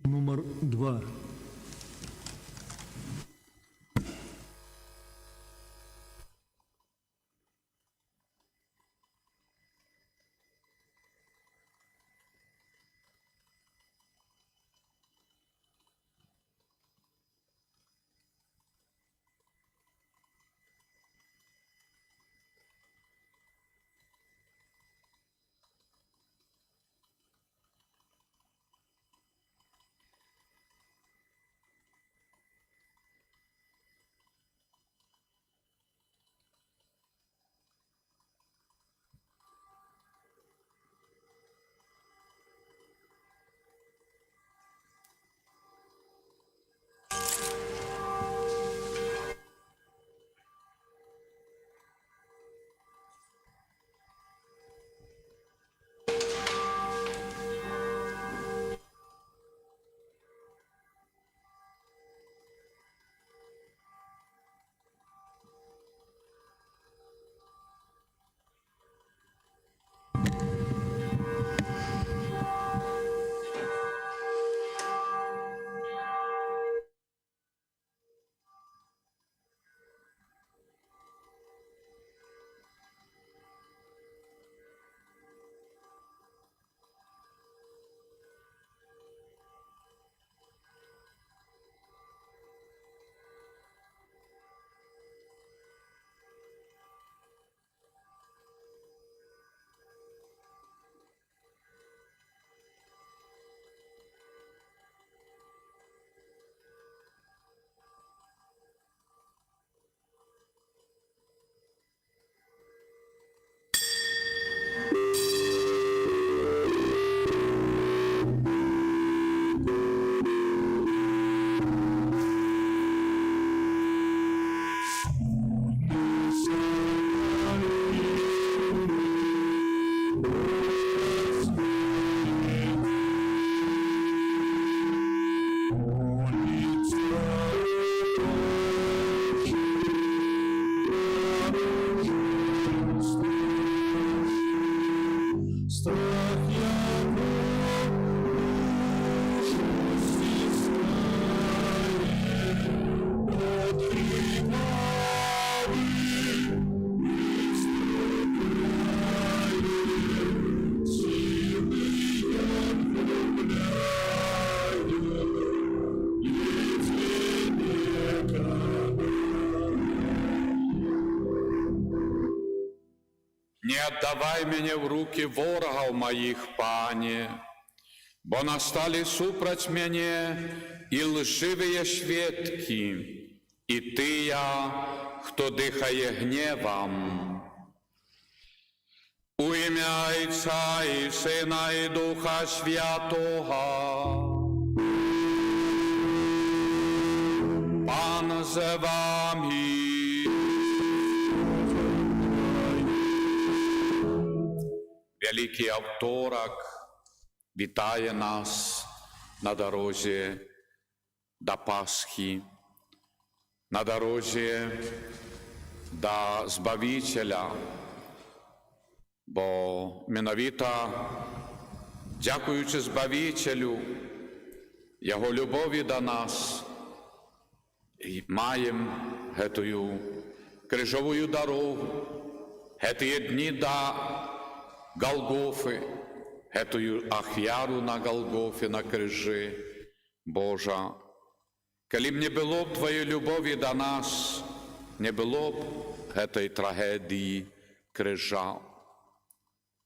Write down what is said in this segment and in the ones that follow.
Номер 2. Не отдавай меня в руки ворогов моих, Пане, бо настали супраць мяне і лживые свідки, і тыя, хто дихає гневом. У ім'я Отця і Сина і Духа Святого. Пан з вами. Великий Авторок вітає нас на дорозі до Пасхи, на дорозі до Збавителя, бо менавіта дякуючи Збавителю, Його любові до нас, маємо гэтую крижовую дорогу, гэтые дні до Голгофи, гэтую ахвяру на Голгофе, на крижі. Божа, коли б не було б Твоєї любові до нас, не було б гэтай трагедії крижа.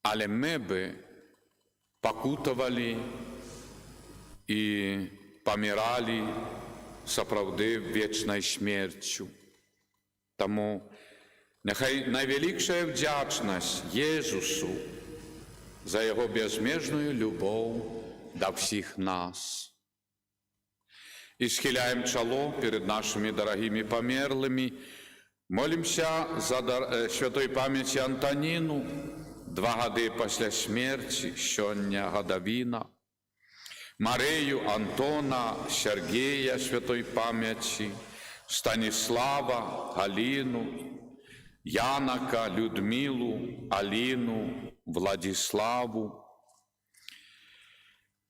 Але ми би покутували і помирали сапраўды вечною смертю. Тому нехай найвеликшая вдячність Єсусу за Його безмежную любов до всіх нас. І схиляємо чоло перед нашими дорогими померлими, молимся за святой пам'яті Антоніну, 2 годи після смерті, сьогодні годовина, Марію, Антона, Сергія святой пам'яті, Станіслава, Галину, Янака, Людмилу, Алину, Владиславу,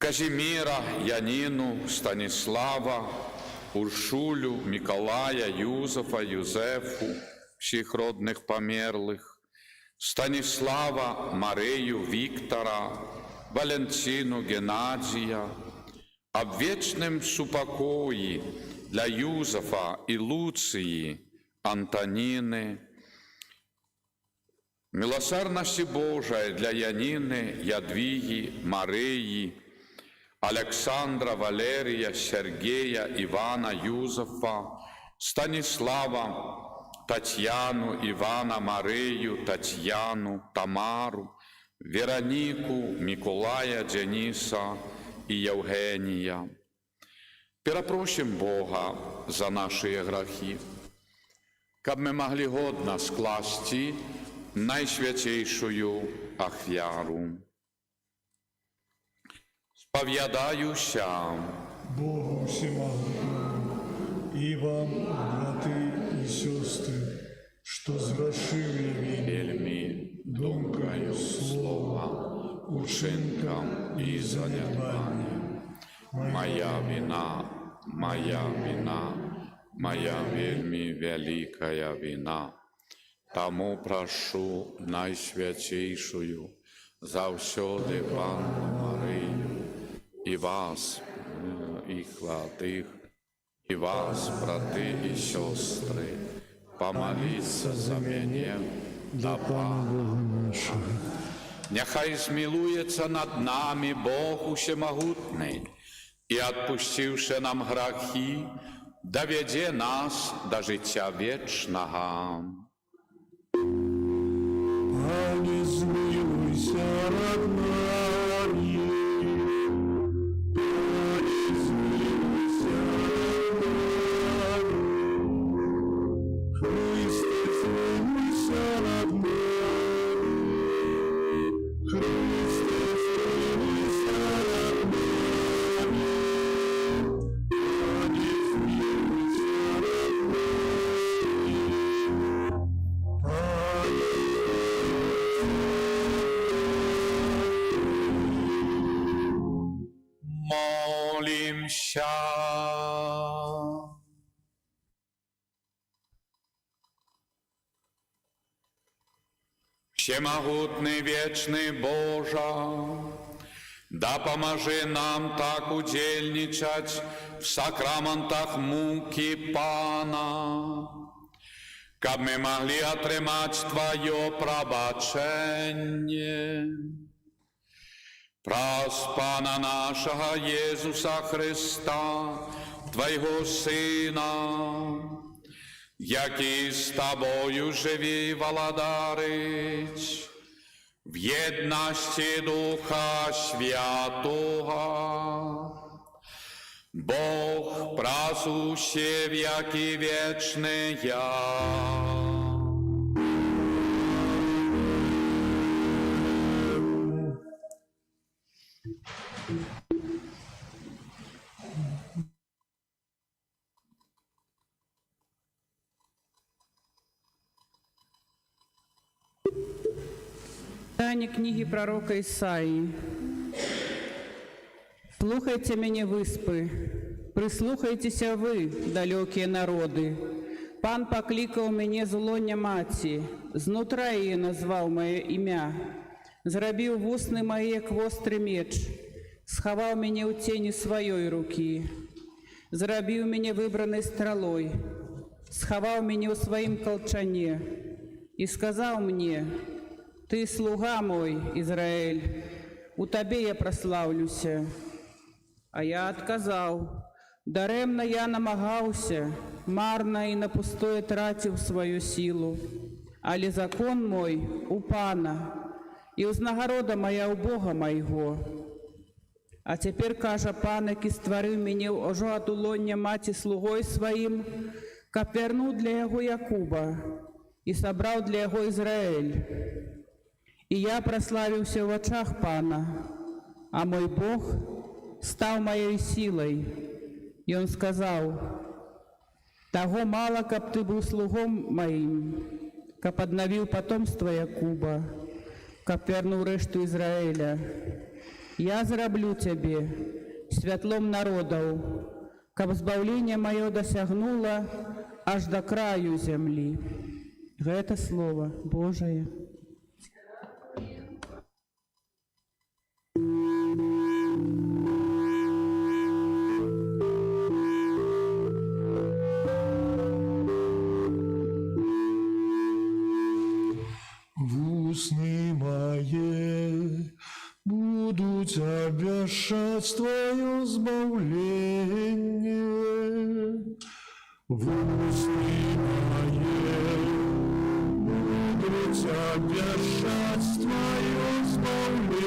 Казіміра, Яніну, Станіслава, Уршулю, Миколая, Юзефа, Юзефу, всіх родних померлих, Станіслава, Марію, Віктора, Валентину, Геннадія, а в вічнім супокої для Юзефа і Луції, Антоніни, милосердності Божої для Яніни, Ядвіги, Марії, Олександра, Валерія, Сергія, Івана, Юзефа, Станіслава, Тетяну, Івана, Марію, Тетяну, Тамару, Вероніку, Миколая, Дениса і Євгенія. Перепросим Бога за наші гріхи, щоб ми могли годно скласти найсвятейшую ахвяру. Сповідаюся Богу всемогутнему и вам, браты и сестры, что сгрешили вельми думкою, слова, учинком і занедбанням. Моя вина, моя вельми великая вина. Тому прошу найсвятейшую завсёды Панну Марію, і вас, і святих, і вас, брати і сестри, помоліться за мене до Пана Бога нашого. Нехай змилується над нами Бог Усемогутний, і, відпустивши нам гріхи, доведе нас до життя вічного. Пане, змилуйся над нами. Пане, змилуйся над нами. Христе, змилуйся над нами. Христе, змилуйся над нами. Пане, змилуйся над нами. Пане, Молимся. Всемогутний вечный Боже, да поможи нам так удельничать в сакраментах муки Пана, как мы могли отримать Твое пробачение. Праз Пана нашего Иисуса Христа, Твоего Сына, який з Тобою живі і володарить, в єдності Духа Святого, Бог прасуще веки вечные. Читание книги пророка Исаии. «Слухайте меня, выспы, прислухайтеся вы, далекие народы. Пан покликал меня з лоня маці, знутра її назвав моє ім'я, зрабіў вусны мае як востры меч, схаваў мяне ў цені сваёй рукі, зрабіў мяне выбранай стралой, схаваў мяне ў сваім калчане і сказаў мне: Ты слуга мой, Израиль, у табе я прославлюся. А я адказаў: дарэмна я намагаўся, марна і на пустое траціў сваю сілу, але закон мой у Пана, і ўзнагарода моя у Бога майго. А цяпер, кажа Пан, які стварыў мяне ўжо ад улоння маці слугой сваім, каб вярнуў для яго Якуба і сабраў для яго Ізраэль. І я прославіўся ў вачах Пана, а мой Бог стаў маёй сілай. І он сказаў: таго мала, каб ты быў слугом маім, каб аднавіў потомства Якуба, каб вярнуў рэшту Ізраэля. Я зраблю цябе святлом народаў, каб збаўленне маё дасягнула аж да краю зямлі. Гэта слово Божае. Устны мои будут обещать Твое избавление. Устны мои будут обещать Твое избавление.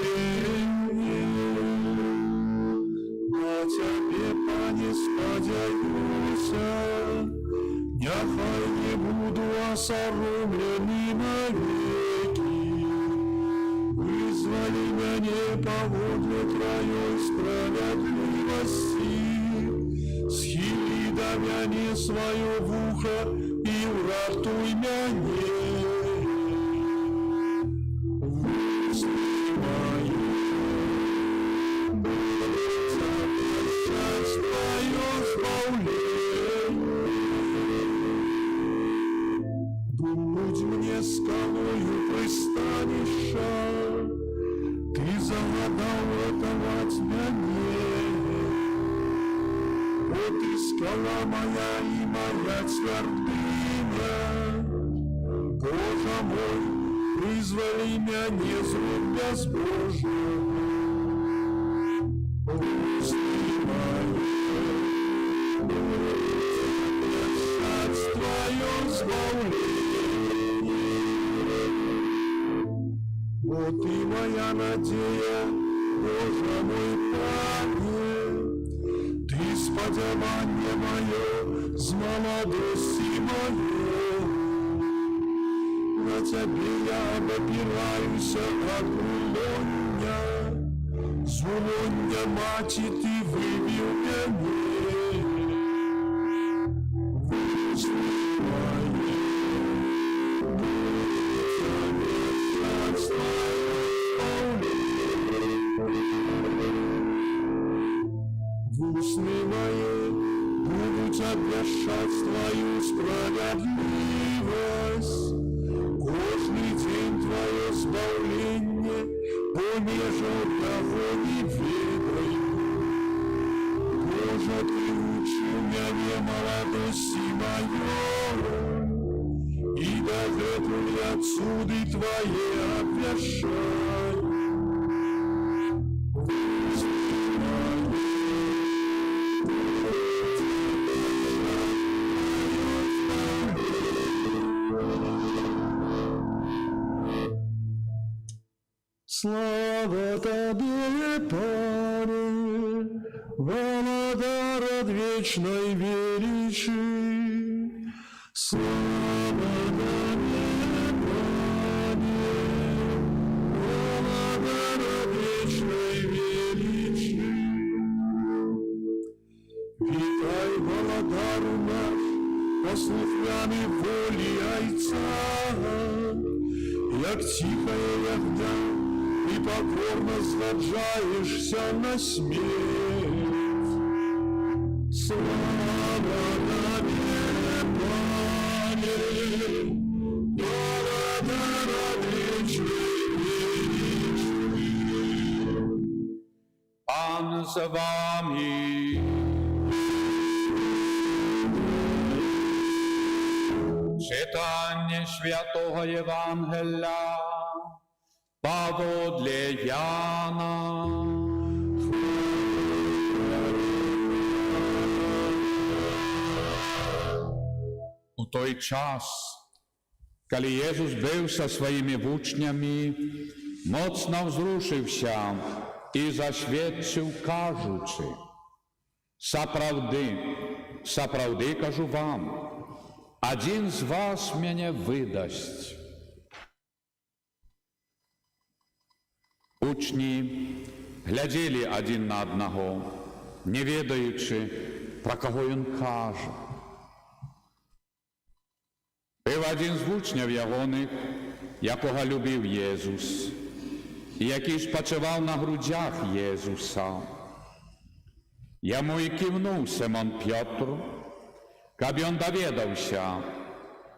На Тебе, Пане, сподяюся, нехай не буду осоромленным навеки. Вызвали меня поводле Твоей справедливости, схили до меня свое в ухо и уратуй меня. Устны мои будут обещать Твое избавление. Будь мне скалою пристанища, Ты загадал рятовать меня. Вот и скала моя и моя твердыня. Боже мой, вызвали меня с рук безбожных. Устны мои будут обещать Твое избавление. Вот и моя надея, Боже мой, Пане, Ты сподевание мое с молодости моей. На Тебе я обопираюся от улонья, с улонья мати Ты вывел меня. Устны мои будут обещать Твое избавление. Устны мои будут обещать Твою справедливость. Каждый день Твое избавление, понеже того не ведаю. Боже, Ты учил меня молодости моей, и до этого отсюда Твои обещаю. Слава Тебе, Пане, Володар от вечной величи. Слава Тебе, Пане, Володар от вечной величи. Витай, Володару наш, послухляны воли Отца, як тихое ягня, и покорно сгаджаешься на смерть. Слава Тебе, Пане, Володар от вечной величи. Пан з вами. Читання Святого Євангелія поводле Яна. У той час, коли Єсус був со своїми учнями, моцно взрушився і засвідчив, кажучи: «Саправди, кажу вам, один з вас мене видасть». Учні гляділи один на одного, не ведаючи, про кого він каже. Був один з учнів ягоних, якого любив Єсус. який спочивав на грудях Єзуса. Йому і кивнув Симон Петр, каб он довідався,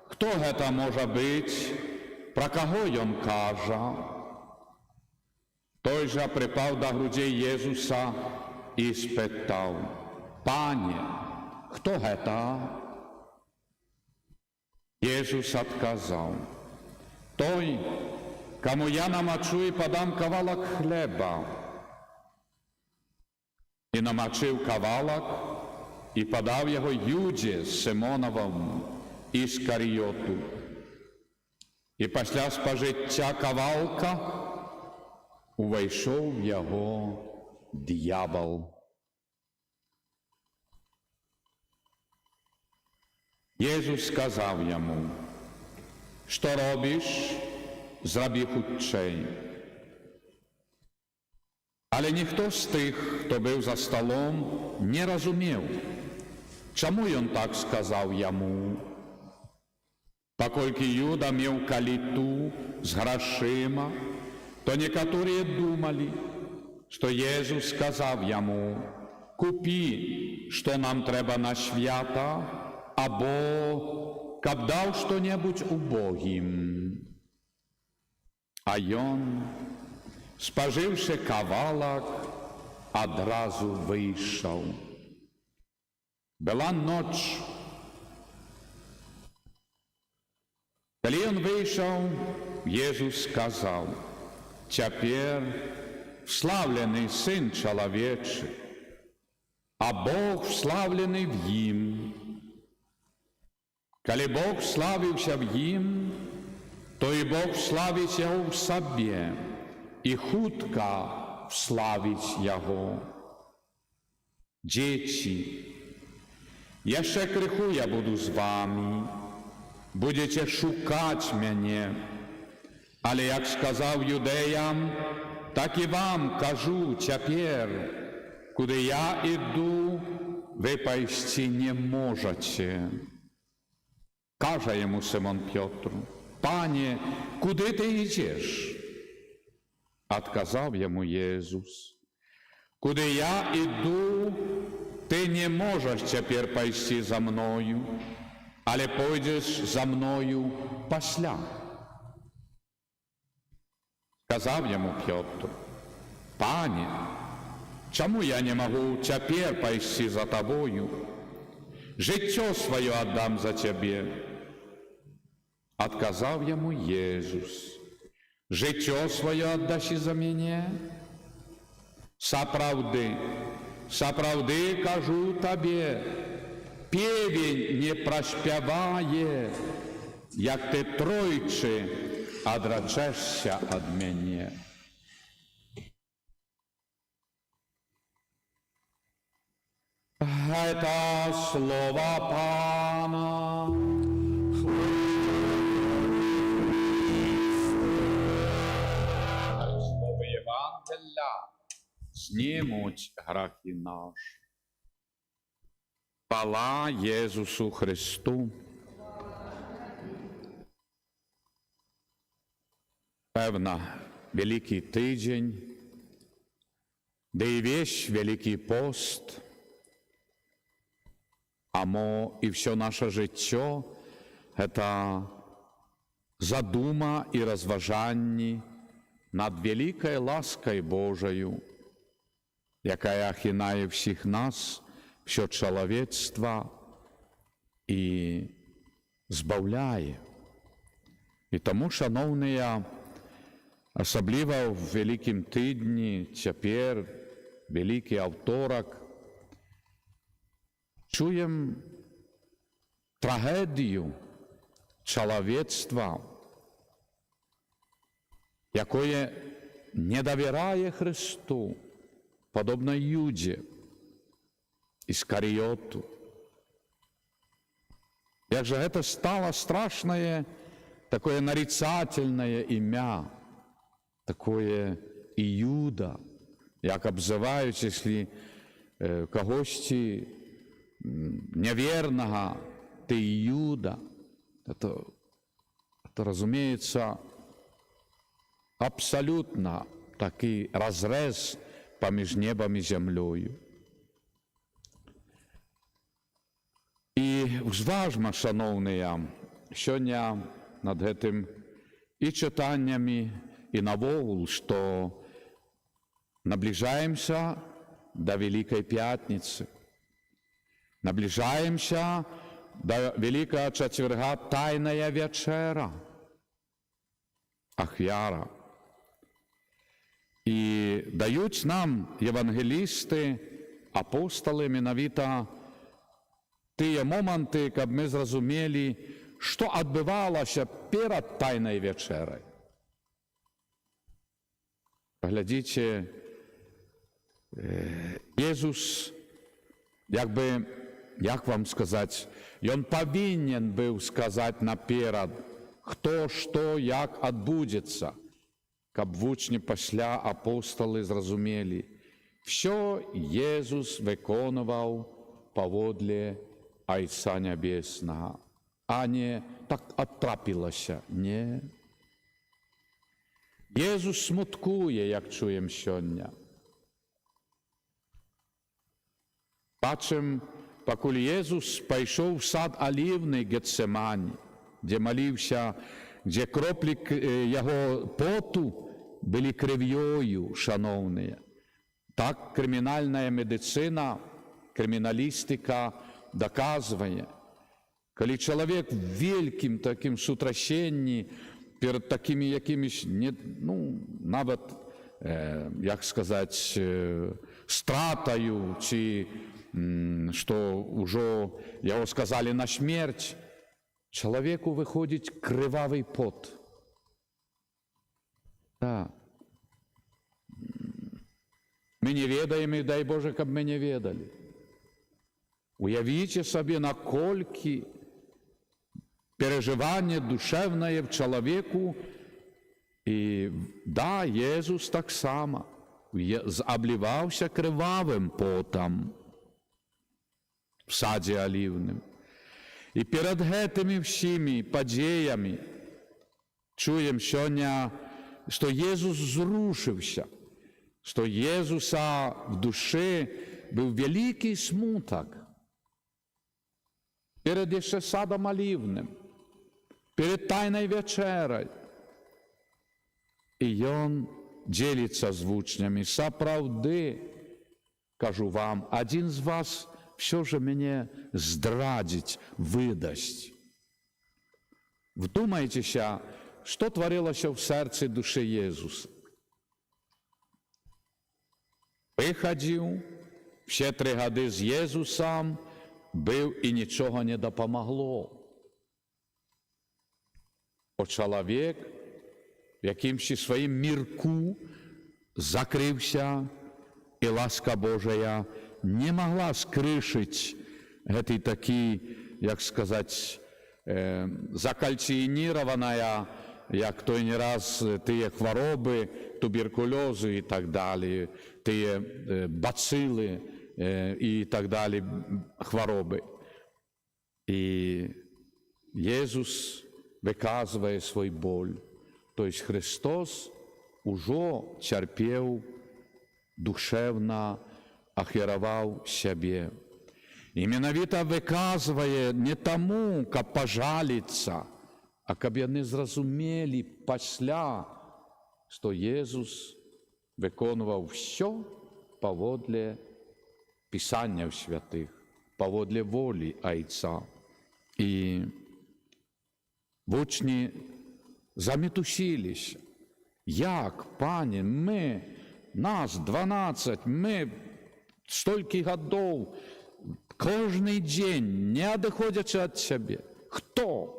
хто гэта може бить, про кого он каже. Той же припав до грудей Єзуса і спитав: «Пане, хто гэта?» Єзус отказав: «Той, кому я намочу і подам кавалок хлеба». І намочив кавалок і подав його Юді Симоновому Іскаріоту. І після спожиття кавалка увійшов в його дьявол. Єсус сказав йому: «Що робиш? Зроби хутчей». Але ніхто з тих, хто був за столом, не розумів, чому він так сказав йому. Покольки Юда мав каліту з грошима, то некоторі думали, що Єсус сказав йому: «Купи, що нам треба на свята, або каб дав що-небудь убогим». А він, споживши кавалок, одразу вийшов. Була ніч. Коли він вийшов, Єсус сказав: «Тепер вславлений Син Чоловічий, а Бог вславлений в їм. Коли Бог славився в їм, то і Бог славить його в собі, і хутко вславить його. Діти, ще криху я буду з вами, будете шукати мене, але як сказав юдеям, так і вам кажу тепер: куди я іду, ви пойти не можете». Каже йому Симон Петр: «Пане, куди ти йдеш?» Отказав йому Єсус: «Куди я іду, ти не можеш тепер пойти за мною, але пойдеш за мною після». Сказав йому Петр: «Пане, чому я не можу тепер пойти за тобою? Життя своє віддам за тебе». Отказав йому Єсус: «Життя своє віддаш за мене? Справді, справді кажу тобі, півень не проспіває, як ти тройче одречешся від мене». Это слово Пана. Слово Євангелія знімуть гріхи наші. Хвала Єсусу Христу. Певно, Великий тиждень, де і весь Великий пост, амо і все наше життя – це задума і розважання над великою ласкою Божою, яка охинає всіх нас, все чоловічство і збавляє. І тому, шановні, особливо в Великім тижні, тепер, Великий Авторок, чуємо трагедію чоловічства, яке не довіряє Христу, подобно Юді Іскаріоту. Як же це стало страшне, таке нарицательне ім'я, таке Іуда, як обзивають, якщо когось неверного, ты Иуда. Это, разумеется, абсолютно такий розрез поміж небом і землею. І зважма, шановныя, сёння над гэтым і чытаннямі, і навогул, што наближаемся до Великой Пятницы, наближаемся до Великого Четверга Тайная Вечера, Ахвяра. І дають нам євангелісти, апостoli менавіта тыя моманты, каб мы зразумелі, што адбывалася перад Тайнай Вечерай. Глядзіце, Езус, як вам сказаць, Ён павінен быў сказаць наперад, хто, што, як адбудзецца, каб вучні пасля апостолы зразумелі. Всё Езус выконваў паводле Айца Нябеснага, а не так адтрапілася, не. Езус смуткуе, як чуем сёння. Бачым, пакуль Езус пайшоў у сад Аліўны Гецсемані, дзе маліўся, дзе кроплі яго поту былі крывёю, шаноўныя. Так крымінальная медыцына, крыміналістыка даказвае. Калі чалавек в вялікім такім сутрашэнні перад такімі якімісь, нават, як сказаць, стратаю, ці што ўжо яго сказалі на смерць, чалавеку выходзіць крывавы пот. Так. Мы не ведаем, і дай Боже, каб мы не ведалі. Уявіце сабе, наколькі переживанне душевнае в чалавеку, і да, Езус таксама абліваўся крывавым потам в садзе Аліўным. І перад гэтымі ўсімі падзеямі чуем сёння, што Езус зрушыўся, што Езуса в душы быў вялікі смутак перед яшчэ садом Аліўным, перед Тайнай Вечерай. І ён дзеліцца з вучнямі. Сапраўды, кажу вам, адзін з вас все же мяне здрадзіць, выдасць. Вдумайцеся, што тварылася ў сэрцы душы Езуса. Выхадзіў, все 3 гады з Езусам, быў і нічога не дапамагло. Бо чалавек в якімсьці сваім мірку закрыўся, і ласка Божая не магла скрышыць гэты такі, як сказаць, закальцыйніраваная, як той не раз тыя хваробы, туберкулёзы і так далее, тыя бацылы і так далее хваробы. І Езус выказвае свой боль. То есть Христос ужо цярпеў, душевна ахвяраваў сябе. І менавіта выказвае не таму, каб пажаліцца, а каб яны зразумелі пасля, што Езус выконваў всё паводле Пісанняў святых, паводле волі Айца. І вучні замітусіліся. Як, пане, нас 12, мы столькі гадоў, кожны дзень, не адыходзячы ад сябе. Хто?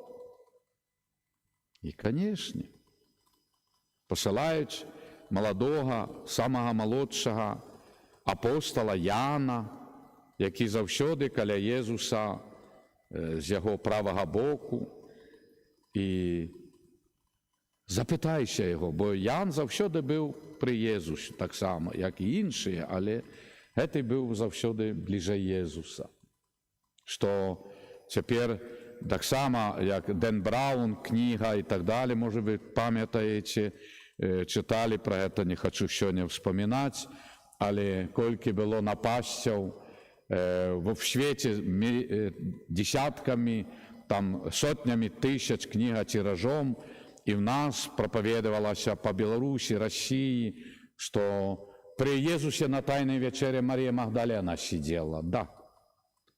І, канешне, пасылаюць маладога, самага малодшага апостола Яна, які заўсёды каля Езуса з яго правага боку. І запытайся яго, бо Ян заўсёды быў пры Езусі, таксама, як і іншыя, але гэты быў заўсёды бліжэй Езуса. Што цяпер таксама, як Дэн Браун, кніга і так далее, можа вы памятаеце, читали про гэта, не хачу сёння ўспамінаць, але колькі было напасцяў в свеце десяткамі, там сотнямі тысяч кніга тиражом, і в нас прапаведавалася по Беларусі, России, что при Иисусе на Тайной вечере Мария Магдалена сидела. Да.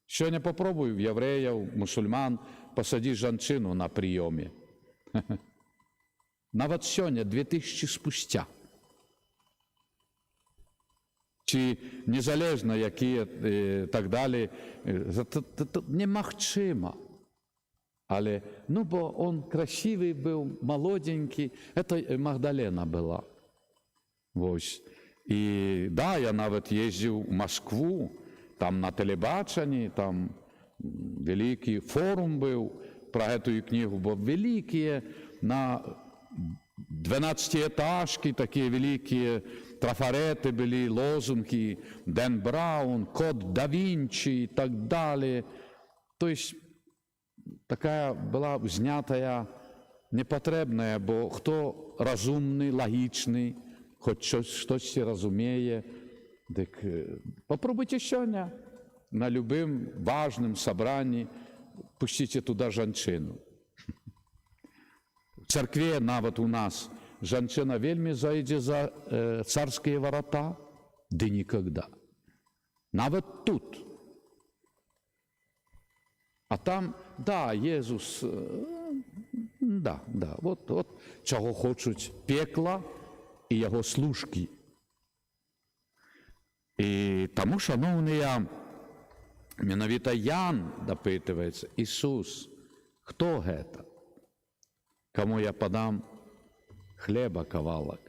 Сёння попробуй в евреев, мусульман посадить жанчыну на приеме. Нават сёння, 2000 спустя. Чи незалежно, якія так далі, немагчыма. Але, ну, бо он красивый был, молоденький. Это Магдалена была. Вось. І, да, я нават ездзіў у Москву, там на тэлебачанні, там вялікі форум быў пра гэтую кнігу, бо вялікія на 12-этажкі, такія вялікія трафареты былі, лозунгі, Дэн Браун, Код да Вінчі і так далее. То есть такая была узнятая, непатрэбная, бо хто разумны, лагічны, хоць штосьці разумее, дык попробуйте сёння на любым важным сабранні, пусціце туда жанчыну. В царкве нават у нас жанчына вельмі зайдзе за царскія варата, ды нікогда. Нават тут. А там, да, Езус, да, вот чаго хочуць пекла і яго служкі. І таму, шановныя, менавіта Ян дапытваецца, Ісус, хто гэта? Каму я падам хлеба кавалак?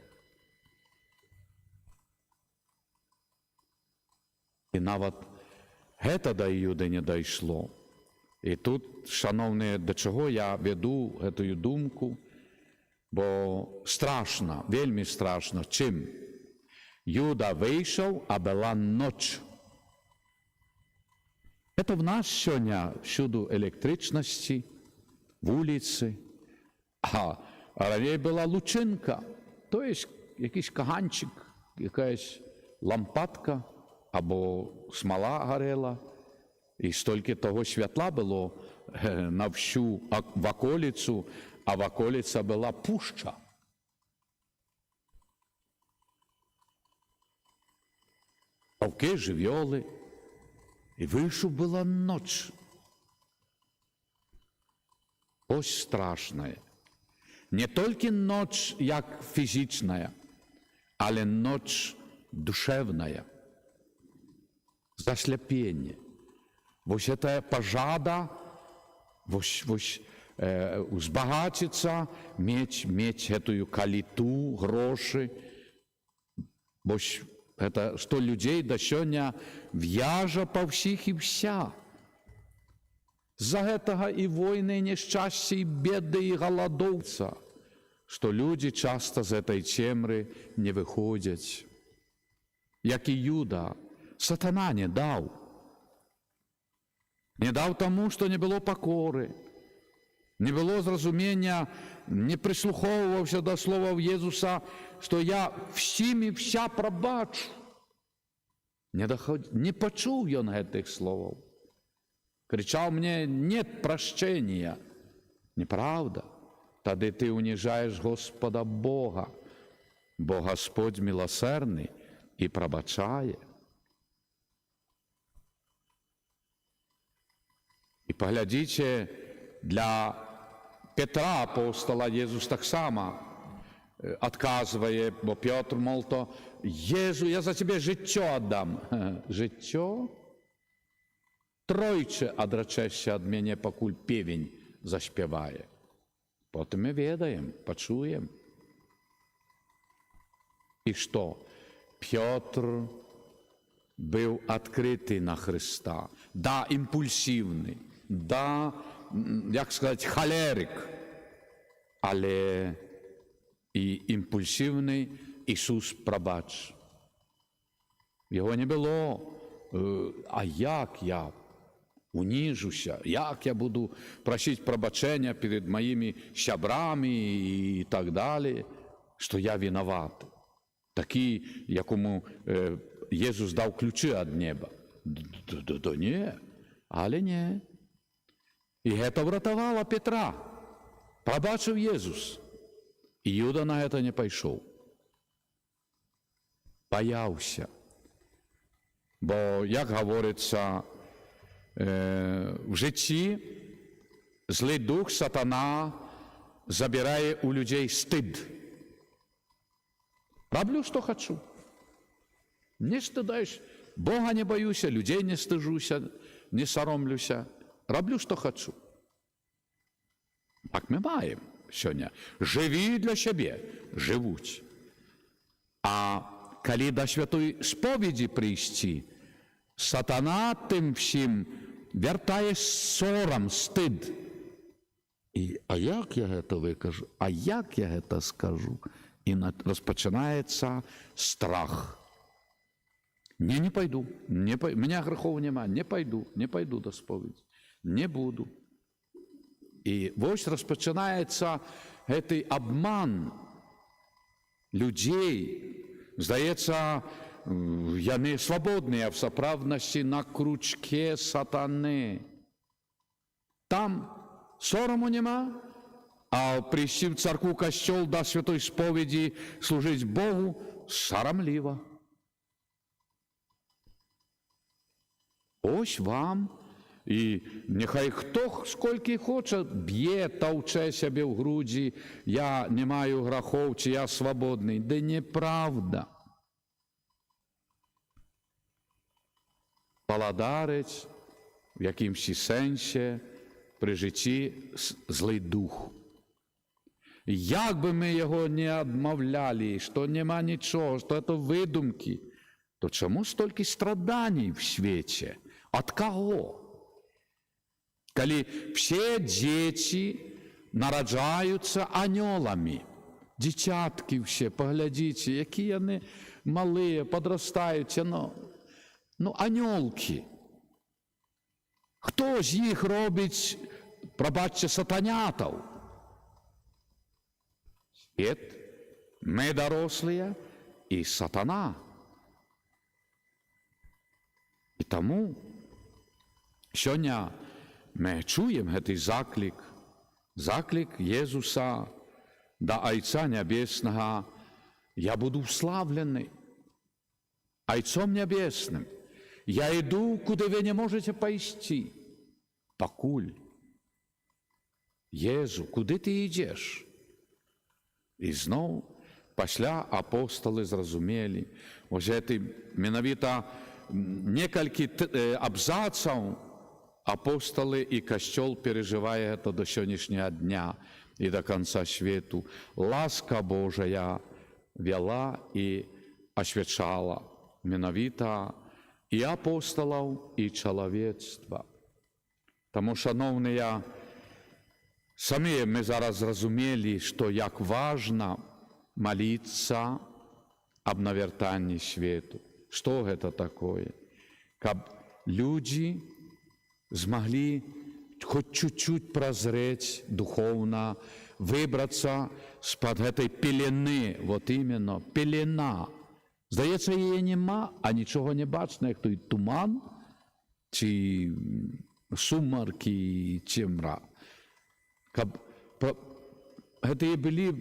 І нават гэта да Іуды не дайшло. І тут, шановныя, да чаго я веду гэтую думку, бо страшна, вельмі страшна. Чым? Юда выйшаў, а была ноч. Это в нас сёння всюду электрычнасці, вуліцы, а раней была лучынка, то есть якийсь каганчик, якась лампадка, або смала гарела, і столькі того святла было на всю ваколіцу, а ваколіца была пушча. Овки, жывёлы, і выйшаў была ноч. Ось страшная. Не толькі ноч як фізічная, але ноч душевная. Засляпенне. Вось гэтая пажада, вось узбагаціцца, мець гэтую каліту, грошы. Вось гэта, што людзей да сёння в'яжа па ўсіх і вся. З-за гэтага і войны, і няшчасці, і беды, і галадоўца, што людзі часта з гэтай цемры не выходзяць. Як і Юда, сатана не даў. Не даў таму, што не было пакоры, не было зразумення, не прыслухоўваўся да словаў Езуса, што я всім і вся прабачу. Не пачуў ён гэтых словаў. Кричал мне: нет прощения. Неправда. Тады ты унижаешь Господа Бога, бо Господь милосердный и пробачає. І поглядите, для Петра апостола Єзус так само отказыває, бо Петр, мол, то Єзу, я за тебе життя отдам. Життя? Тройче одрачешся ад мяне, пакуль певень заспявае. Потым мы ведаем, пачуем. І што? Пётр быў адкрыты на Хрыста. Да, імпульсіўны, да, як сказаць, халерык, але і імпульсіўны Ісус прабач. Яго не было, а як я уніжуся, як я буду прасіць прабачэння перед маімі сябрамі і так далее. що я виноват. Такий, якому Єсус дав ключі від неба. Ні, але ні. І це врятувало Петра. Пробачив Єсус. І Юда на це не пішов. Боявся. Бо, як говориться, в житті злий дух сатана забирає у людей стид. Роблю, що хочу. Не стидаюсь. Бога не боюся, людей не стижуся, не соромлюся. Роблю, що хочу. Так ми маємо сьогодні. Живі для себе, живуть. А коли до святої сповіді прийти, сатана тим всім вертає сором, стид. А як я це викажу? А як я це скажу? І розпочинається страх. Ні, не пойду. Мене грехов немає. Не пойду до сповіді. Не буду. І ось розпочинається цей обман людей. Здається, вони свободні, а в справжності на крючке сатани. Там сорому нема, а прийти в церкву, костьол до святої сповіді, служити Богу соромливо. Ось вам, і нехай хто скільки хоче, б'є, товче себе в груді, я не маю грехов, чи я свободний. Да неправда. Володарить в якимсь сенсі при житті злий дух. Як би ми його не відмовляли, що нема нічого, що це видумки, то чому стільки страданий в світі? От кого? Коли всі діти народжаються ангелами, дитятки всі, поглядіть, які вони малі, підростають, ангелки. Хто з їх робить, пробачте, сатанятів? Світ, ми дорослі і сатана. І тому сьогодні ми чуємо цей заклик Єсуса до Отця Небесного. Я буду вславлений Отцом Небесним. Я йду, куди ви не можете пойти. Покуль. Єзу, куди ти йдеш? І знову, після апостоли зрозуміли, ось це менавіта некалькі абзаців апостоли і Костьол переживає це до сьогоднішнього дня і до кінця світу. Ласка Божия вела і освячала менавіта і апостолів, і чоловічства. Тому, шановні, самі ми зараз зрозуміли, що як важно молитися об навертанні світу. Что это такое? Как люди смогли хоть чуть-чуть прозреть духовно, выбраться з-под этой пелены, вот именно, пелена. Здається, її нема, а нічого не бачно, як той туман, чи сумерки, чи мрак. Это були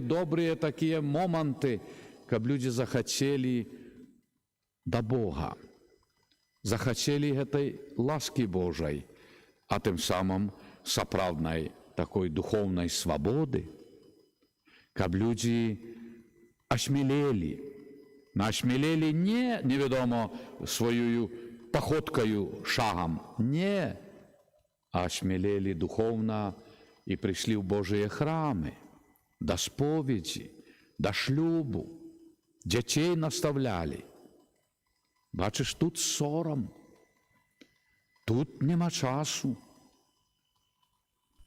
добрые такие моменты, как люди захотели до Бога, захотели этой ласки Божией, а тем самым соправдной такой духовной свободы, как люди осмелели не неведомо своєю походкою, шагом, не, а осмелели духовно и пришли в Божие храми, до сповіді, до шлюбу, дітей наставляли. Бачиш, тут сором, тут нема часу.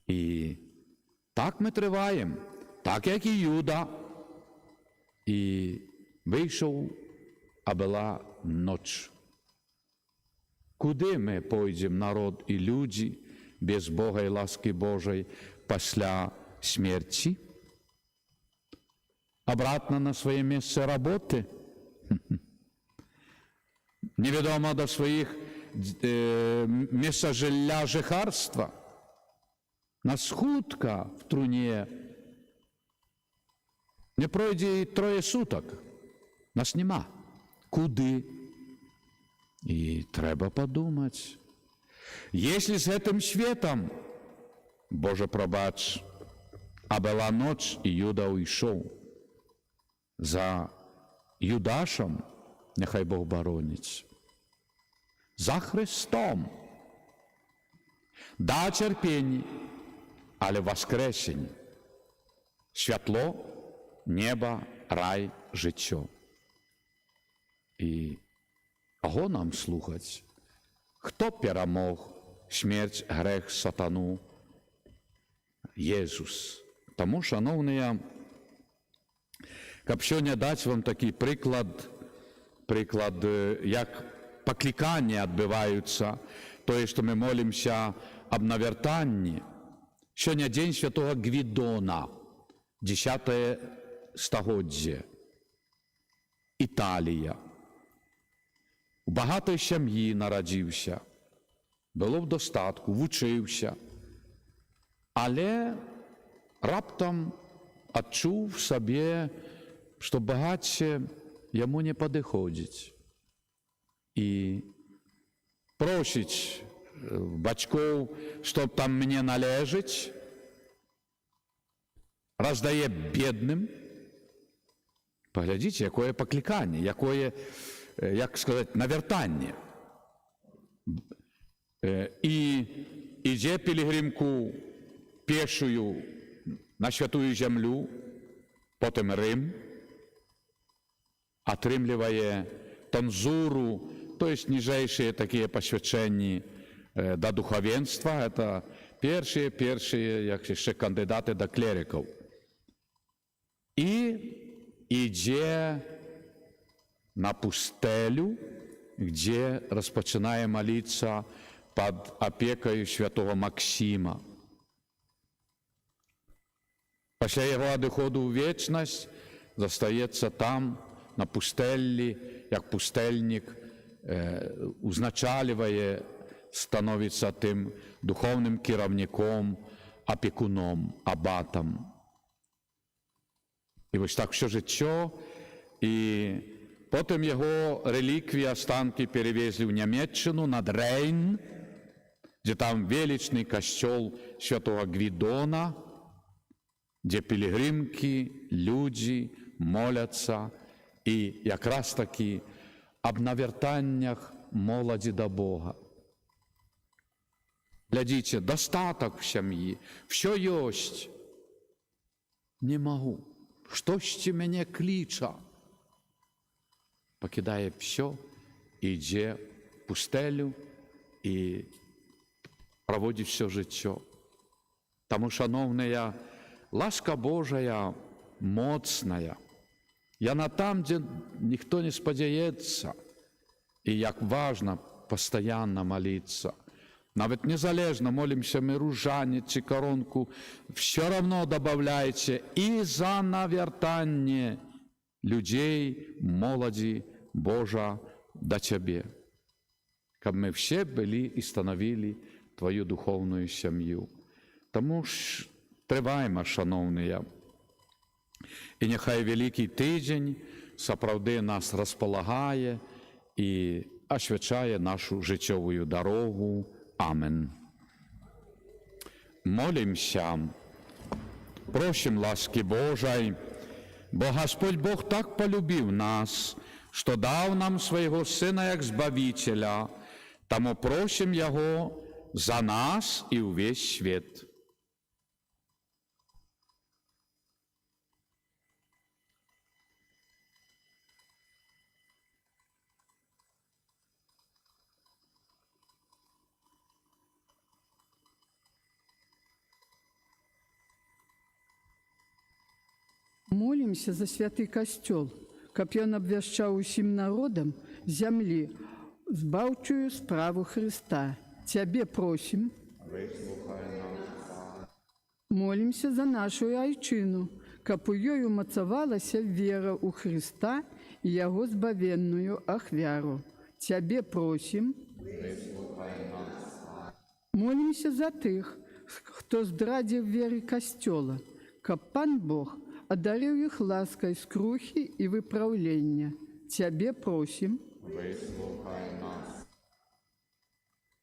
І так ми триваємо, так як і Юда. І вийшов, а була ніч. Куди ми пойдемо, народ і люди, без Бога і ласки Божої, після смерті? обратно на своє місце роботи, невідомо до своїх місця жилья, жихарства, на схудка в труні. Не пройде і 3 суток, нас нема. Куди? І треба подумати. Якщо з цим світом, Боже, пробач, а була ніч, і Юда уйшов. За Юдашем, нехай Бог боронить. За Христом. Да, терпіння, але воскресіння. Світло, небо, рай, життя. І кого нам слухати? Хто перемог смерть, грех, сатану? Єсус. Тому, шановні, каб сьогодні дати вам такий приклад, як покликання відбуваються, то, що ми молимося об навертанні. Сьогодні День Святого Гвідона, 10 століття, Італія. У багатої сім'ї народився, було в достатку, вчився, але раптом відчув в собі, що багатше йому не підходить. І просить батьків, щоб там мені належить, роздає бідним. Поглядіть, яке покликання, яке, як сказати, навертання. І йде пілігримку пішою на святую землю, потім Рим, отримлює тонзуру, то есть нижайшие такие посвящения до духовенства, это першие, як ще кандидати до клериків. І йде на пустелю, де розпочинає молитися під опікою святого Максима. Після його відходу у вічність зостається там, на пустелі, як пустельник, узначалює, становиться тим духовним керівником, опікуном, аббатом. І ось так все життя, і потім його реліквії, останки перевезли в Німеччину, над Рейн, де там величний костел святого Гвідона, де пілігримки, люди моляться, і якраз таки об навертаннях молоді до Бога. Глядите, достаток в сім'ї, все есть. Не можу. Що ще мене кличе? Покидає все, йде в пустелю і проводить все життя. Тому, шановні, ласка Божия моцная. Яна там, де ніхто не сподівається, і як важно постійно молитися. Навіть незалежно, молимося ми ружані чи коронку, все одно додавайте і за навертання людей, молоді Божа до Тебе. Щоб ми всі були і становили Твою духовну сім'ю. Тому ж триваємо, шановні. І нехай великий тиждень справді нас розполагає і освячає нашу життєву дорогу. Амен. Молимся, просим ласки Божої, бо Господь Бог так полюбив нас, що дав нам свого Сина як Збавителя, тому просим Його за нас і увесь світ. Молимся за святый костел, каб ён абвяшчаў усім народам зямлі збаўчую справу Христа. Цябе просім. Молимся за нашу айчыну, каб у ёй умацавалася вера ў Хрыста і Яго збавенную ахвяру. Цябе просім, молімся за тых, хто здрадзіў веры Касцёла, каб Пан Бог адарыў іх ласкай скрухі і выпраўлення. Цябе просім,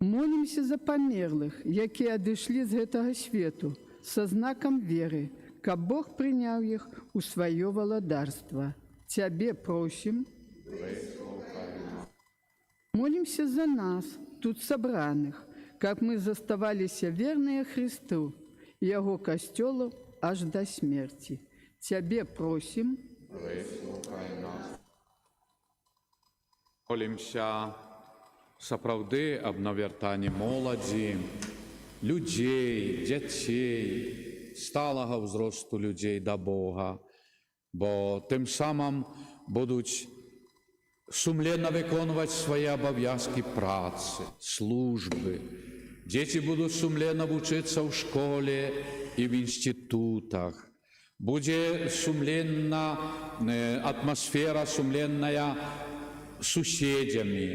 молімся за памерлых, якія адышлі з гэтага свету, са знакам веры, каб Бог прыняў іх у сваё валадарства. Цябе просім, молімся за нас, тут сабраных, каб мы заставаліся верныя Хрысту і Яго Касцёлу аж да смерці. Цябе просім, молімся сапраўды аб навяртанні моладзі, людзей, дзяцей, сталага ўзросту людзей да Бога, бо тым самым будуць сумленна выконваць свае абавязкі працы, службы. Дзеці будуць сумленна вучыцца ў школе і в інстытутах. Будзе сумленна атмасфера сумленная суседзямі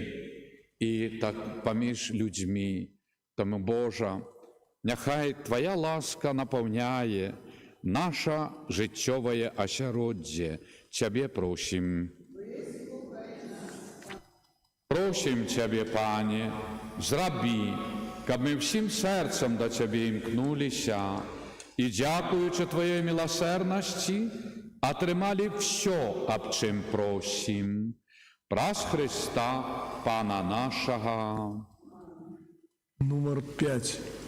і так паміж людзьмі. Таму, Божа, няхай Твая ласка напаўняе наша жыццёвае асяроддзе. Цябе просім. Просім Цябе, Пане, зрабі, каб мы ўсім сэрцам да Цябе імкнуліся і, дзякуючы Тваёй міласэрнасці, атрымалі ўсё, аб чым просім. Праз Христа, Пана нашага. Номер 5.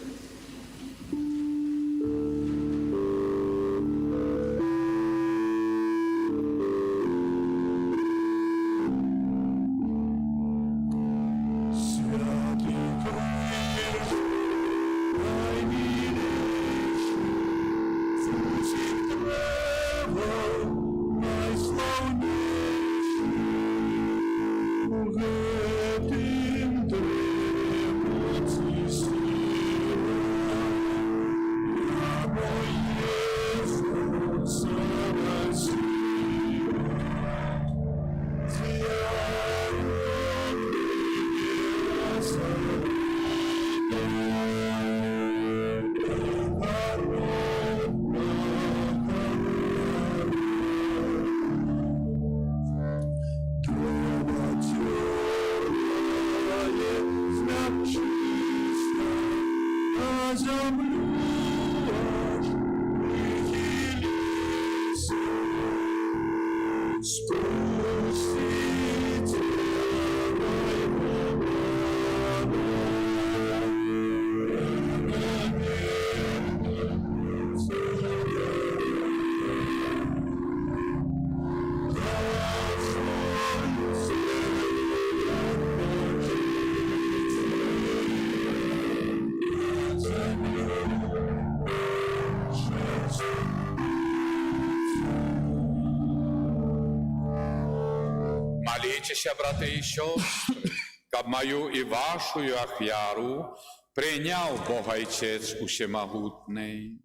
Молитеся, браты і сёстры, каб маю і вашую ахвяру прийняв Бог Отець Усемогутний.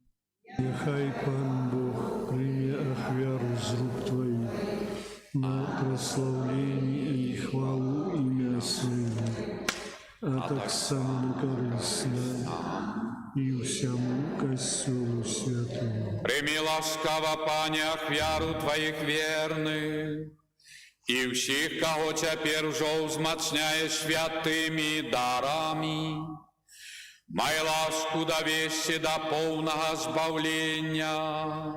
Нехай Пан Бог прийме ахвяру з рук Твоїх на прославлення і хвалу ім'я Своє, а так само на користь нам і всьому Костюлу Святому. Прийми ласкаво, Пане, ахвяру Твоїх вірних, і всіх, кого тепер уже узмацняє святими дарами, май ласку довести до повного збавлення.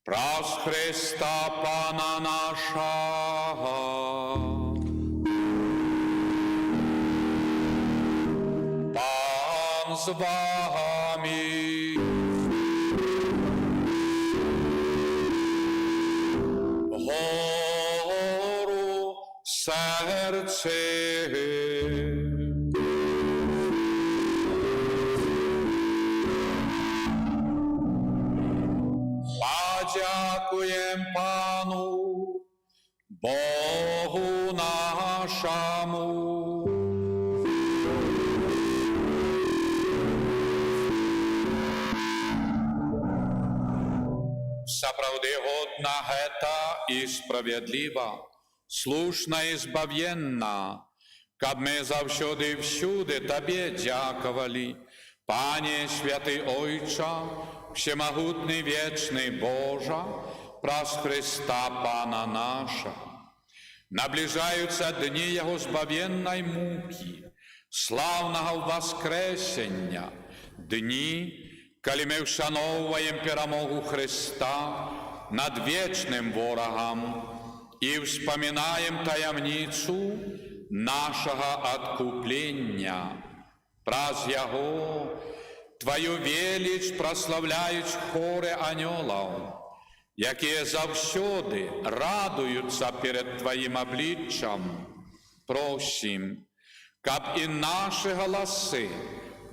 Праз Христа Пана нашого. Пан з вами. Вгору серце. Подякуєм Пану, Богу нашому. Сапраўды годна гэта і справядліва, слушна і збавенна, каб мы заўсёды і всюды Табе дзякавалі, Пане святы Ойча, всемагутны вечны Божа, праз Христа Пана наша. Наближаюцца дні Яго збавеннай мукі, слаўнага ўваскрэсення, дні, калі мы ўшаноўваем перамогу Христа над вечным ворагам і ўспамінаем таямніцу нашага адкуплення. Праз Яго Твою веліч праславляюць хоры анёлаў, якія заўсёды радуюцца перед Тваім абліччам. Просім, каб і нашы галасы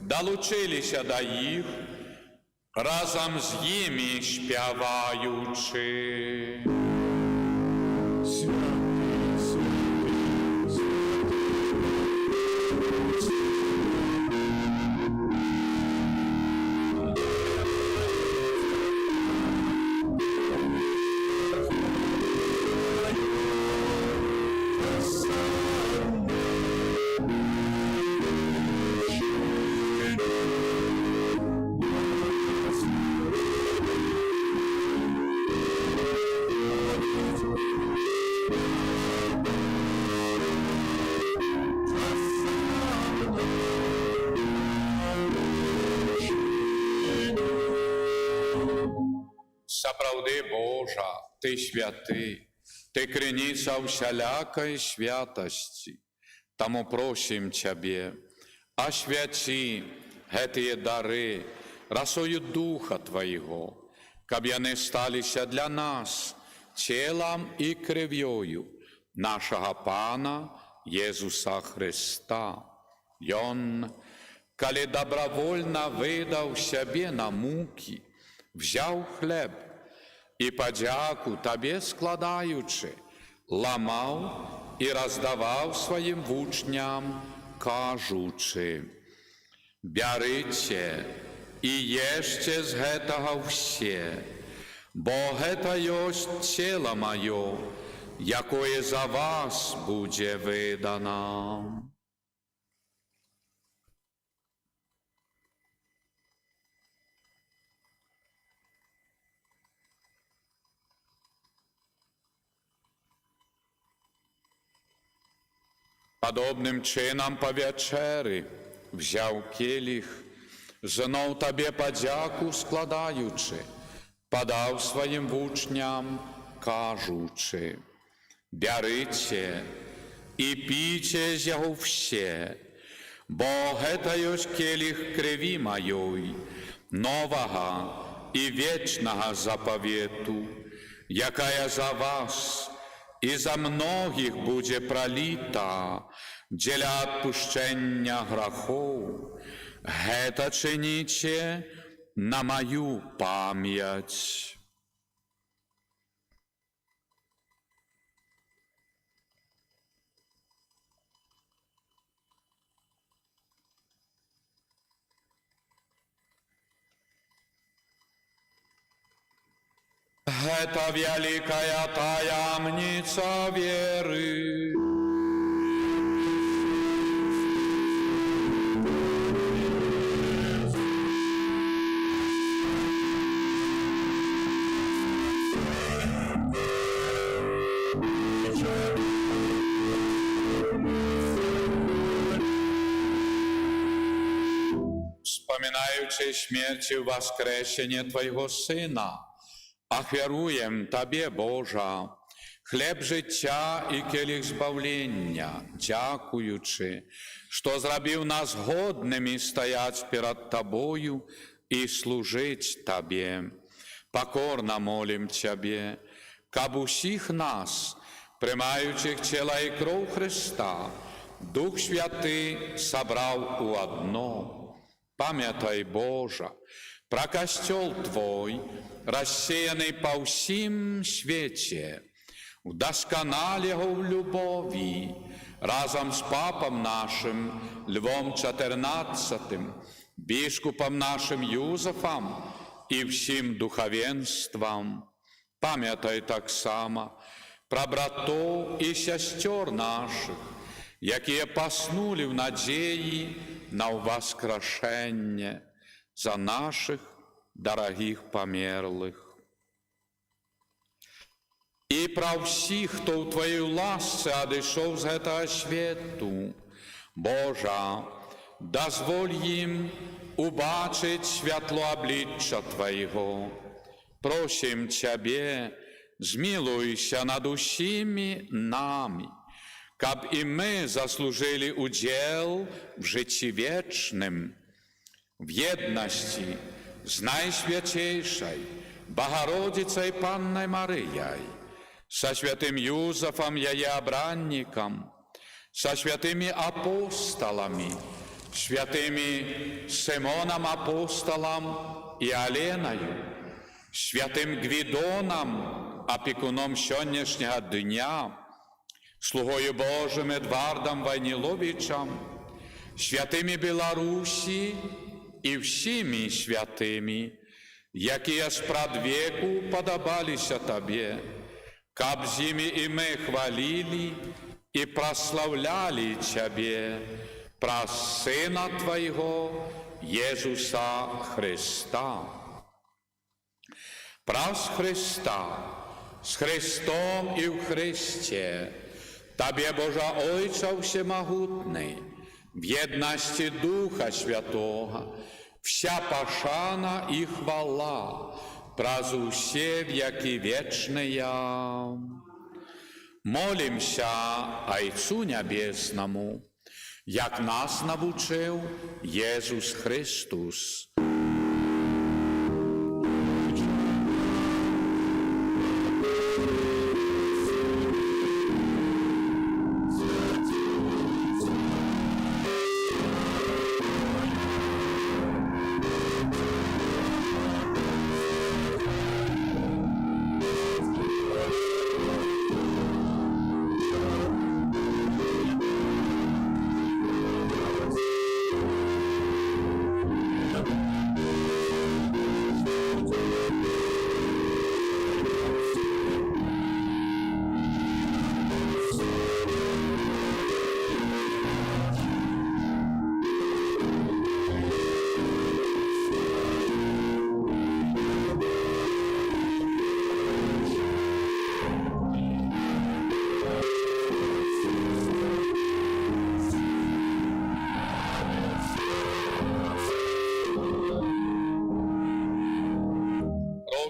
далучыліся да іх, разам з імі спяваючы. Сапраўды, Божа, Ты святы, Ты крыніца ўсялякай святасці. Таму просім Цябе, асвяці гэтыя дары расою Духа Твайго, каб яны сталіся для нас целам і крывёю нашага Пана Езуса Христа. Ён, калі добровольна выдаў сябе на мукі, взяў хлеб і падзяку Табе складаючы, ламаў і раздаваў сваім вучням, кажучы: «Бярыце і ешце з гэтага ўсе, бо гэта ёсць цела маё, якое за вас будзе выдана». Падобным чынам па вячэры взяў келіх, зноў Табе падзяку складаючы, падаў сваім вучням, кажучы: «Бярыце і піце з яго ўсе, бо гэта ёсць келіх крыві маёй, новага і вечнага запавету, якая за вас і за многіх будзе праліта дзеля адпушчэння грахоў. Гэта чыніце на маю памяць». Гэта вялікая таямніца веры. Вспоминаючи смерть и воскресение Твоего Сына, ахвяруем Табе, Божа, хлеб жыцця і келіх збаўлення, дзякуючы, што зрабіў нас годнымі стаяць перад Табою і служыць Табе. Покорна молім Цябе, каб усіх нас, прымаючых цела і кроў Христа, Дух Святы сабраў у адно. Памятай, Божа, пра касцёл Твой, рассеяны па ўсім свеце, удасканал яго ў любові, разам з папам нашым Львом XIV, біскупам нашым Юзафам і всім духавенствам. Пам'ятай так само про братов і сестер наших, які поснули в надії на воскрешення за наших дорогих померлих. І про всіх, хто в Твоїй ласці одійшов з цього світу, Божа, дозволь їм убачить світло обличчя Твоєго. Просим Тебе, змилуйся над усіми нами, каб і ми заслужили уділ в житті вічним, в єдності з Найсвятейшей Богородицей Панной Марией, со святым Юзефом ее обранником, со святыми апостолами, святыми Симоном Апостолом и Оленою, святым Гвидоном, опекуном сьогоднішнього дня, слугою Божим Едвардом Войниловичем, святыми Беларусі і всіми святыми, які спрадвеку подобалися Тобі, каб з ними і ми хвалили і прославляли Тебе, про Сина Твоего, Єзуса Христа. Праз Христа, з Христом і в Христі, Тобі, Божа Ойця Всемогутний, в єдності Духа Святого, вся пошана і хвала, праз усе веки вечные. Молимся Отцу Небесному, як нас навчив Єсус Христос.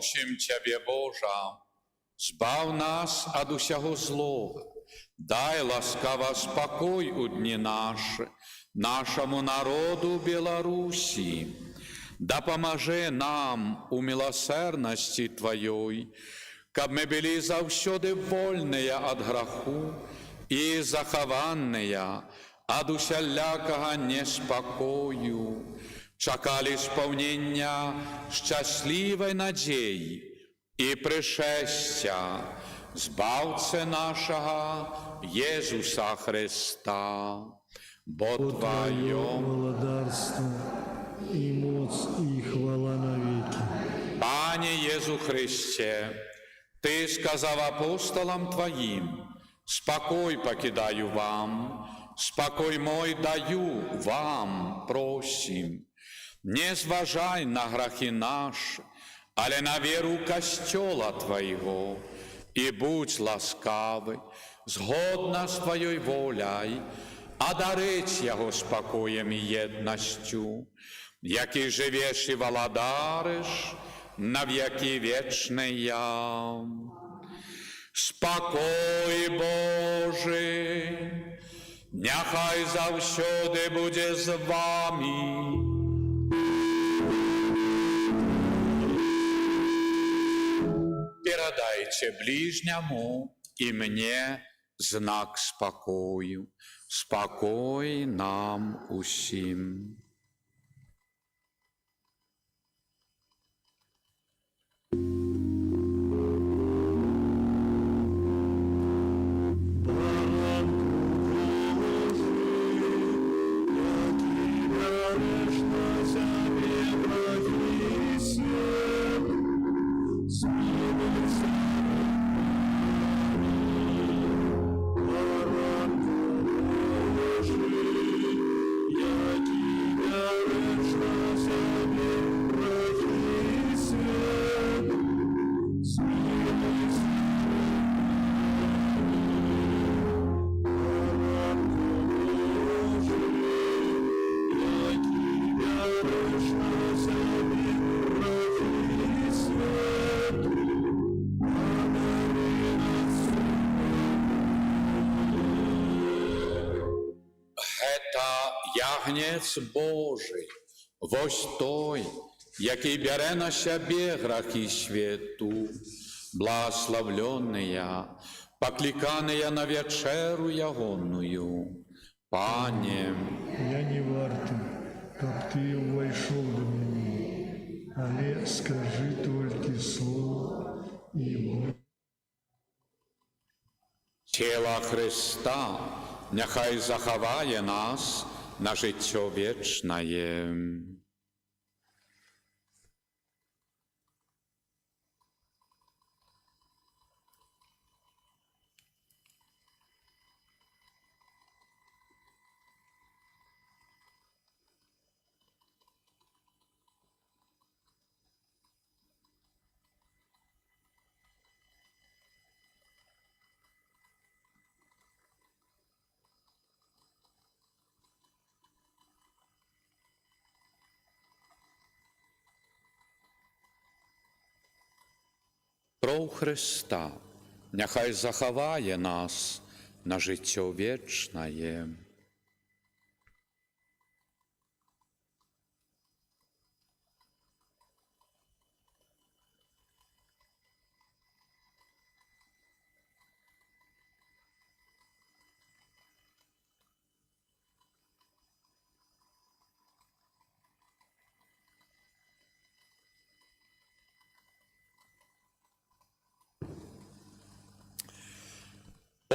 Просим Тебе, Божа, збав нас од усього злого, дай ласкаво спокой у дні наші, нашому народу Білорусі, допоможи нам у милосердності Твоєї, каб ми були завсюди вольні від граху і заховані від усілякого неспокою, чекали сповнення щасливої надії і пришестя Збавця нашого Єсуса Христа, бо Твоє Владарство и моц и хвала навеки. Пане Єсу Христе, Ти сказав апостолам Твоїм: спокой покидаю вам, спокой мой даю вам, просим. Не зважай на грахи наши, але на веру Костела Твоего, и будь ласкавый, згодно с Твоей волей, одарить Його спокоєм і єдністю, який живеш і володариш на віки вічні. Спокой Божий, нехай завсюди буде з вами. Передайте ближнему и мне знак спокою. Спокой нам усім. Смилуйся Агнець Божий, вось той, який бяре на сябе грахі свету, благословленные, покликанные на вечеру ягоную. Пане, Я не варты, каб ты увайшоў да мяне, але скажы толькі слово і буду. Тіла Христа нехай заховає нас на життя вічне. Кров Христа нехай заховає нас на життя вічне.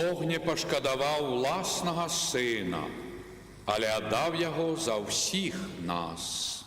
Бог не пошкодував власного Сина, але віддав Його за всіх нас.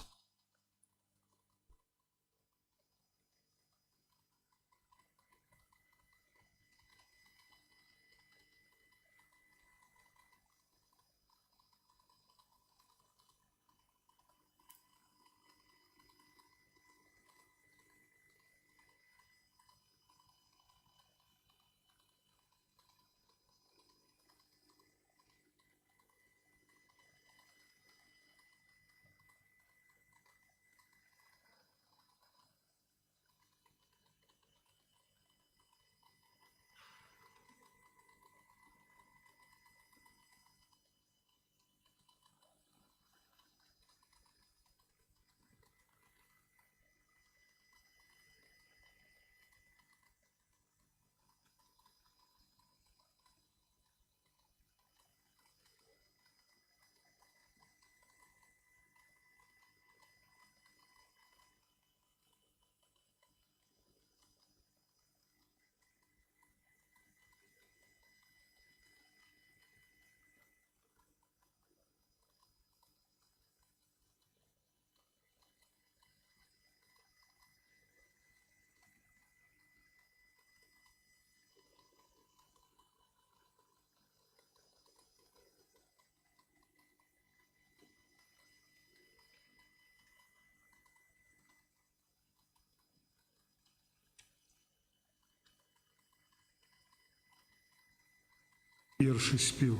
Першы спеў.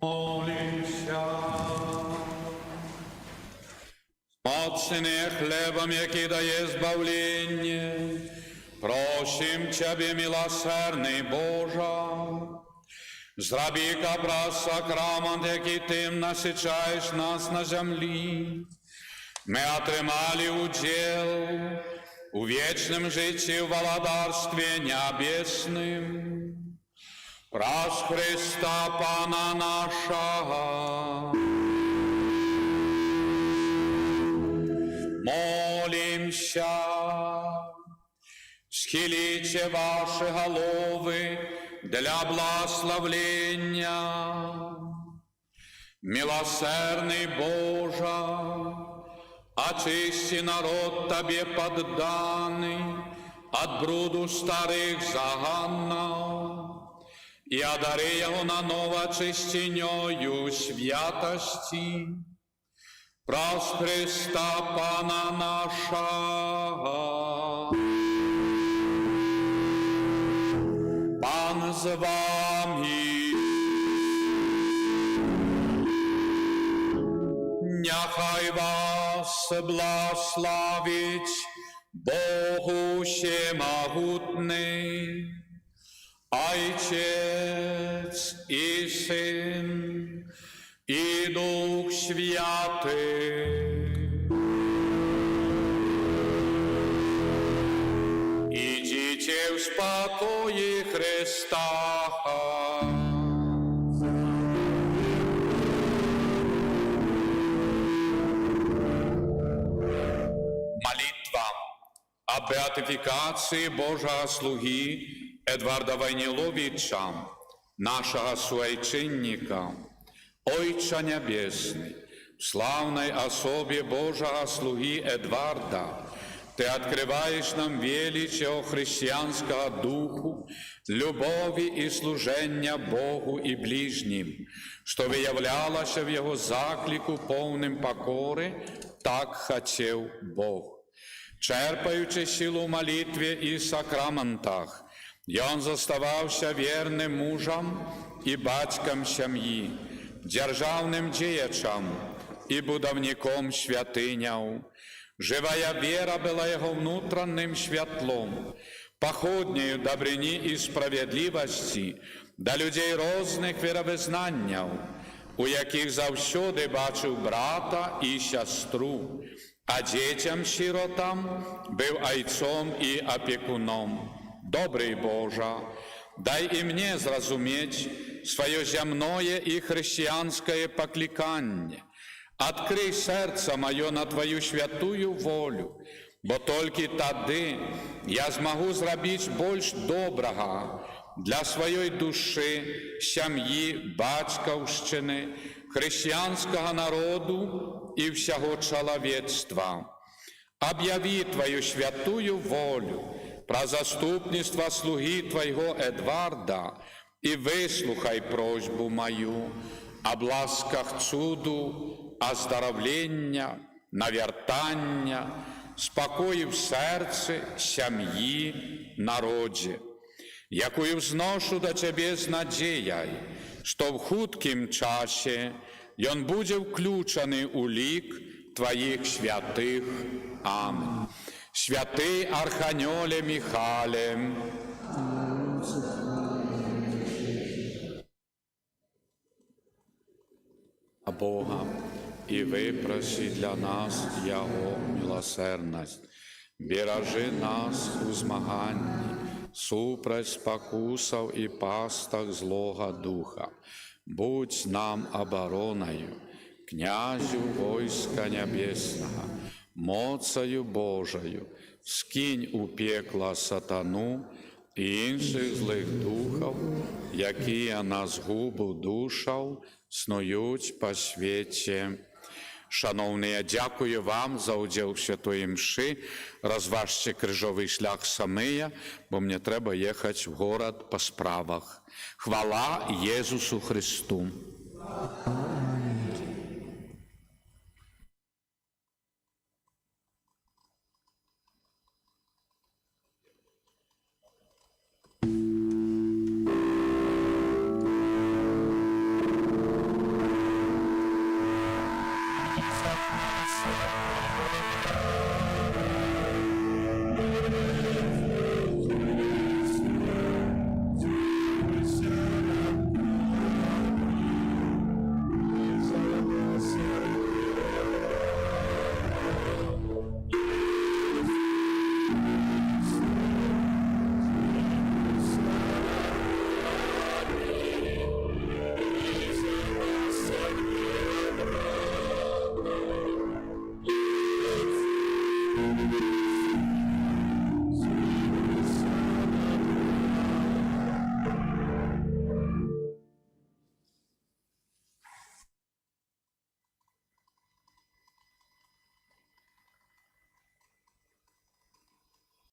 Молимся. Моцный хлебом, який дає збавлення, просим Тебе, милосердний Божа, зроби капра сакрамент, який Тим насичаєш нас на землі. Ми отримали удел у вечном житті в владарстве небесным. Праз Христа Пана нашего. Молимся. Схилите ваши головы для благословления. Милосердный Боже, очисти народ Тебе подданный от бруду старых заганнов, и одари его наново чистинёю святости. Праз Христа Пана нашего. Пан з вами. Нехай вас благословить Богу всемогутний, Отец и Сын, и Дух Святый. Идите в спокое Христа. Молитва о беатификации Божьего слуги Едварда Войниловича, нашего суайчинника. Отче Небесный, в славной особе Божьего слуги Едварда, Ты открываешь нам величие християнского духу, любові і служення Богу і ближнім, що виявлялося в Його заклику повним покори, так хотів Бог. Черпаючи силу в молитві і сакраментах, Він заставався вірним мужем і батьком сім'ї, державним діячем і будівником святиняв. Живая вера була Його внутрішнім світлом, походнею добрині і справедливості до людей різних віровизнаннів, у яких завжди бачив брата і сестру, а дітям-сиротам був отцом і опікуном. Добрий Боже, дай і мені зрозуміти своє земне і християнське покликання. Открий серце моє на Твою святую волю, бо тільки тоді я зможу зробити більш доброго для своєї душі, сім'ї, батьківщини, християнського народу і всього чоловічства. Об'яви Твою святую волю про заступництво слуги Твоего Едварда і вислухай просьбу мою об ласках чуду, оздоровлення, навертання, спокою в серці, сім'ї, народі, якою взношу до Тебе з надією, що в хуткім часі Він буде включений у лік Твоїх святих. Амінь. Святий Архангеле Михайле, Бога, і випроси для нас Його милосердність. Бережи нас у змаганні, супроть спокусов і пастах злого духа. Будь нам обороною, князю войска небесного, моцею Божою, скинь у пекло сатану і інших злих духов, які на згубу душаў снують по світі. Шановні, дякую вам за уділ в святої мші. Розважте крижовий шлях самі, бо мені треба їхати в город по справах. Хвала Єсусу Христу. Thank you.